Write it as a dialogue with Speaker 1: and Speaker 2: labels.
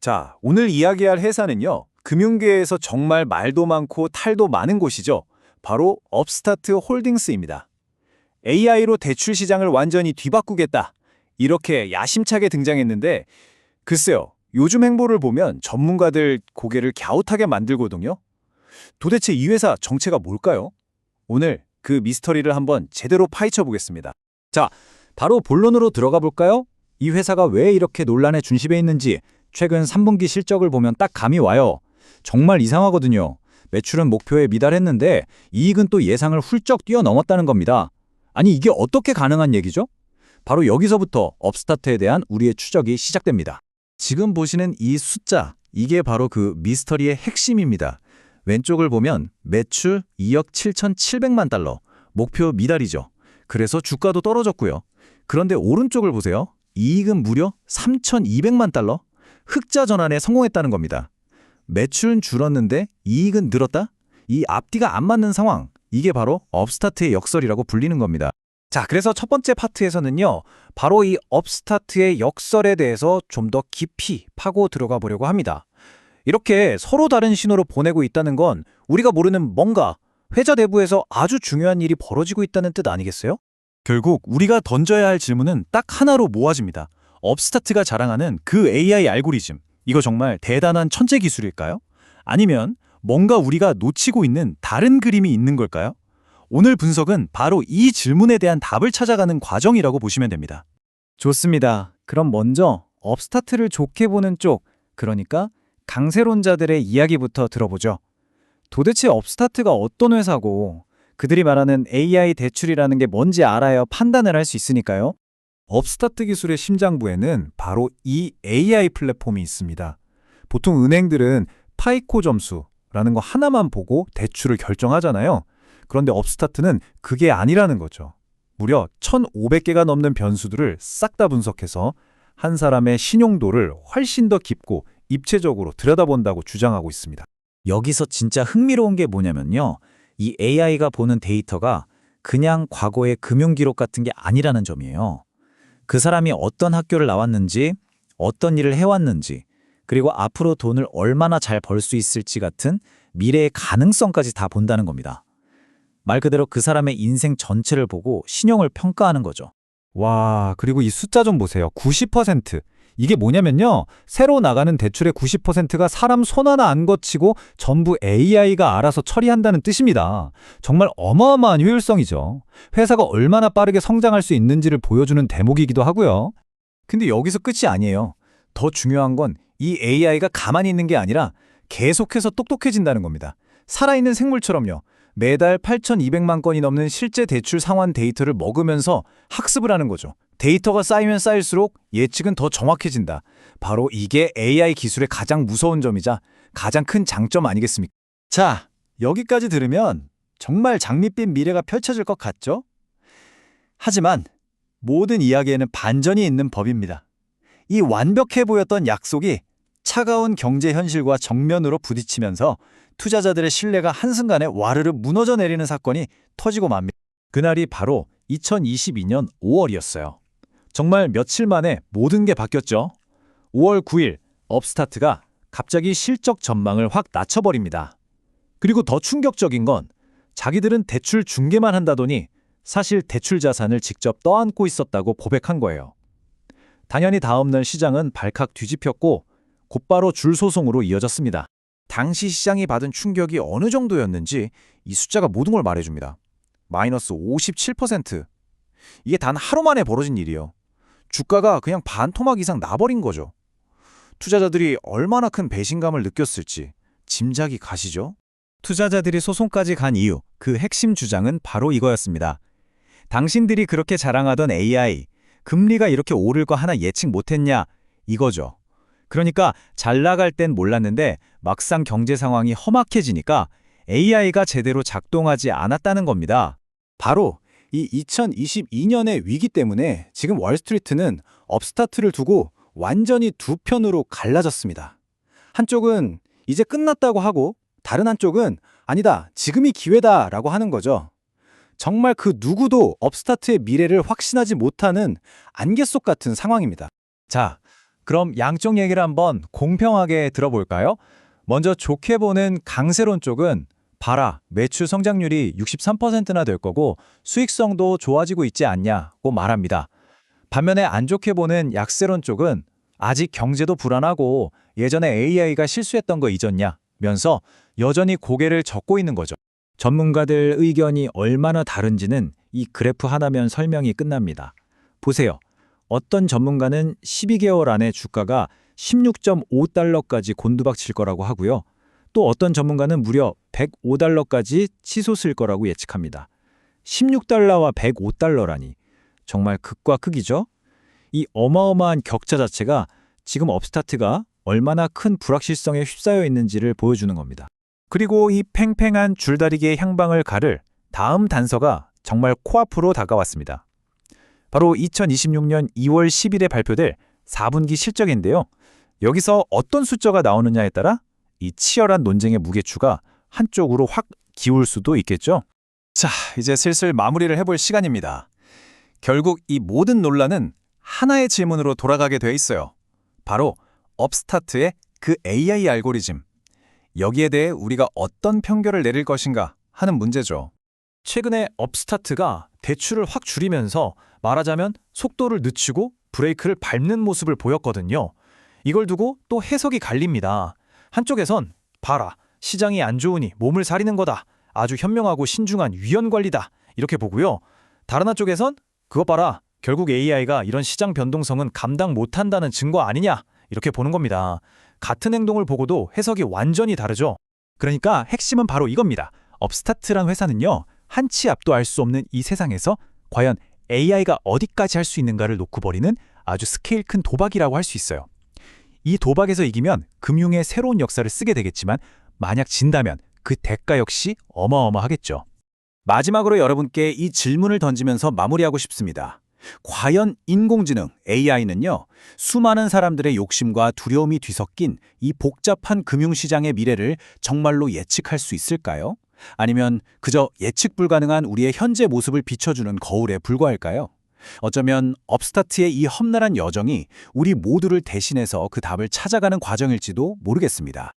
Speaker 1: 자, 오늘 이야기할 회사는요, 금융계에서 정말 말도 많고 탈도 많은 곳이죠. 바로 업스타트 홀딩스입니다. AI로 대출 시장을 완전히 뒤바꾸겠다. 이렇게 야심차게 등장했는데, 글쎄요, 요즘 행보를 보면 전문가들 고개를 갸웃하게 만들거든요. 도대체 이 회사 정체가 뭘까요? 오늘 그 미스터리를 한번 제대로 파헤쳐 보겠습니다.
Speaker 2: 자, 바로 본론으로 들어가 볼까요? 이 회사가 왜 이렇게 논란의 중심에 있는지 최근 3분기 실적을 보면 딱 감이 와요. 정말 이상하거든요. 매출은 목표에 미달했는데 이익은 또 예상을 훌쩍 뛰어넘었다는 겁니다. 아니 이게 어떻게 가능한 얘기죠? 바로 여기서부터 업스타트에 대한 우리의 추적이 시작됩니다. 지금 보시는 이 숫자, 이게 바로 그 미스터리의 핵심입니다. 왼쪽을 보면 매출 2억 7,700만 달러, 목표 미달이죠. 그래서 주가도 떨어졌고요. 그런데 오른쪽을 보세요. 이익은 무려 3,200만 달러? 흑자 전환에 성공했다는 겁니다. 매출은 줄었는데 이익은 늘었다? 이 앞뒤가 안 맞는 상황, 이게 바로 업스타트의 역설이라고 불리는 겁니다.
Speaker 1: 자, 그래서 첫 번째 파트에서는요, 바로 이 업스타트의 역설에 대해서 좀 더 깊이 파고 들어가 보려고 합니다. 이렇게 서로 다른 신호를 보내고 있다는 건 우리가 모르는 뭔가 회사 내부에서 아주 중요한 일이 벌어지고 있다는 뜻 아니겠어요? 결국 우리가 던져야 할 질문은 딱 하나로 모아집니다. 업스타트가 자랑하는 그 AI 알고리즘, 이거 정말 대단한 천재 기술일까요? 아니면 뭔가 우리가 놓치고 있는 다른 그림이 있는 걸까요? 오늘 분석은 바로 이 질문에 대한 답을 찾아가는 과정이라고 보시면 됩니다. 좋습니다. 그럼 먼저 업스타트를 좋게 보는 쪽, 그러니까 강세론자들의 이야기부터 들어보죠. 도대체 업스타트가 어떤 회사고 그들이 말하는 AI 대출이라는 게 뭔지 알아야 판단을 할 수 있으니까요. 업스타트 기술의 심장부에는 바로 이 AI 플랫폼이 있습니다. 보통 은행들은 파이코 점수라는 거 하나만 보고 대출을 결정하잖아요. 그런데 업스타트는 그게 아니라는 거죠. 무려 1,500개가 넘는 변수들을 싹 다 분석해서 한 사람의 신용도를 훨씬 더 깊고 입체적으로 들여다본다고 주장하고 있습니다.
Speaker 2: 여기서 진짜 흥미로운 게 뭐냐면요. 이 AI가 보는 데이터가 그냥 과거의 금융기록 같은 게 아니라는 점이에요. 그 사람이 어떤 학교를 나왔는지, 어떤 일을 해왔는지, 그리고 앞으로 돈을 얼마나 잘 벌 수 있을지 같은 미래의 가능성까지 다 본다는 겁니다. 말 그대로 그 사람의 인생 전체를 보고 신용을 평가하는 거죠.
Speaker 1: 와, 그리고 이 숫자 좀 보세요. 90%. 이게 뭐냐면요, 새로 나가는 대출의 90%가 사람 손 하나 안 거치고 전부 AI가 알아서 처리한다는 뜻입니다. 정말 어마어마한 효율성이죠. 회사가 얼마나 빠르게 성장할 수 있는지를 보여주는 대목이기도 하고요. 근데 여기서 끝이 아니에요. 더 중요한 건 이 AI가 가만히 있는 게 아니라 계속해서 똑똑해진다는 겁니다. 살아있는 생물처럼요. 매달 8,200만 건이 넘는 실제 대출 상환 데이터를 먹으면서 학습을 하는 거죠. 데이터가 쌓이면 쌓일수록 예측은 더 정확해진다. 바로 이게 AI 기술의 가장 무서운 점이자 가장 큰 장점 아니겠습니까? 자, 여기까지 들으면 정말 장밋빛 미래가 펼쳐질 것 같죠? 하지만 모든 이야기에는 반전이 있는 법입니다. 이 완벽해 보였던 약속이 차가운 경제 현실과 정면으로 부딪히면서 투자자들의 신뢰가 한순간에 와르르 무너져 내리는 사건이 터지고 맙니다. 그날이 바로 2022년 5월이었어요. 정말 며칠 만에 모든 게 바뀌었죠. 5월 9일 업스타트가 갑자기 실적 전망을 확 낮춰버립니다. 그리고 더 충격적인 건 자기들은 대출 중개만 한다더니 사실 대출 자산을 직접 떠안고 있었다고 고백한 거예요. 당연히 다음날 시장은 발칵 뒤집혔고 곧바로 줄 소송으로 이어졌습니다. 당시 시장이 받은 충격이 어느 정도였는지 이 숫자가 모든 걸 말해줍니다. 마이너스 57%. 이게 단 하루 만에 벌어진 일이에요. 주가가 그냥 반토막 이상 나버린 거죠. 투자자들이 얼마나 큰 배신감을 느꼈을지 짐작이 가시죠? 투자자들이 소송까지 간 이유, 그 핵심 주장은 바로 이거였습니다. 당신들이 그렇게 자랑하던 AI, 금리가 이렇게 오를 거 하나 예측 못했냐, 이거죠. 그러니까 잘 나갈 땐 몰랐는데 막상 경제 상황이 험악해지니까 AI가 제대로 작동하지 않았다는 겁니다. 바로 이 2022년의 위기 때문에 지금 월스트리트는 업스타트를 두고 완전히 두 편으로 갈라졌습니다. 한쪽은 이제 끝났다고 하고 다른 한쪽은 아니다, 지금이 기회다라고 하는 거죠. 정말 그 누구도 업스타트의 미래를 확신하지 못하는 안개 속 같은 상황입니다. 자,
Speaker 2: 그럼 양쪽 얘기를 한번 공평하게 들어볼까요? 먼저 좋게 보는 강세론 쪽은 봐라, 매출 성장률이 63%나 될 거고 수익성도 좋아지고 있지 않냐고 말합니다. 반면에 안 좋게 보는 약세론 쪽은 아직 경제도 불안하고 예전에 AI가 실수했던 거 잊었냐면서 여전히 고개를 젓고 있는 거죠. 전문가들 의견이 얼마나 다른지는 이 그래프 하나면 설명이 끝납니다. 보세요. 어떤 전문가는 12개월 안에 주가가 16.5달러까지 곤두박칠 거라고 하고요. 또 어떤 전문가는 무려 105달러까지 치솟을 거라고 예측합니다. 16달러와 105달러라니 정말 극과 극이죠? 이 어마어마한 격차 자체가 지금 업스타트가 얼마나 큰 불확실성에 휩싸여 있는지를 보여주는 겁니다. 그리고 이 팽팽한 줄다리기의 향방을 가를 다음 단서가 정말 코앞으로 다가왔습니다. 바로 2026년 2월 10일에 발표될 4분기 실적인데요. 여기서 어떤 숫자가 나오느냐에 따라 이 치열한 논쟁의 무게추가 한쪽으로 확 기울 수도 있겠죠. 자, 이제 슬슬 마무리를 해볼 시간입니다. 결국 이 모든 논란은 하나의 질문으로 돌아가게 돼 있어요. 바로 업스타트의 그 AI 알고리즘. 여기에 대해 우리가 어떤 평결을 내릴 것인가 하는 문제죠. 최근에 업스타트가 대출을 확 줄이면서 말하자면 속도를 늦추고 브레이크를 밟는 모습을 보였거든요. 이걸 두고 또 해석이 갈립니다. 한쪽에선 봐라, 시장이 안 좋으니 몸을 사리는 거다. 아주 현명하고 신중한 위험 관리다. 이렇게 보고요. 다른 한쪽에선 그것 봐라, 결국 AI가 이런 시장 변동성은 감당 못한다는 증거 아니냐. 이렇게 보는 겁니다. 같은 행동을 보고도 해석이 완전히 다르죠. 그러니까 핵심은 바로 이겁니다. 업스타트란 회사는요, 한치 앞도 알 수 없는 이 세상에서 과연 AI가 어디까지 할 수 있는가를 놓고 벌이는 아주 스케일 큰 도박이라고 할 수 있어요. 이 도박에서 이기면 금융의 새로운 역사를 쓰게 되겠지만 만약 진다면 그 대가 역시 어마어마하겠죠. 마지막으로 여러분께 이 질문을 던지면서 마무리하고 싶습니다. 과연 인공지능 AI는요, 수많은 사람들의 욕심과 두려움이 뒤섞인 이 복잡한 금융시장의 미래를 정말로 예측할 수 있을까요? 아니면 그저 예측 불가능한 우리의 현재 모습을 비춰주는 거울에 불과할까요? 어쩌면 업스타트의 이 험난한 여정이 우리 모두를 대신해서 그 답을 찾아가는 과정일지도 모르겠습니다.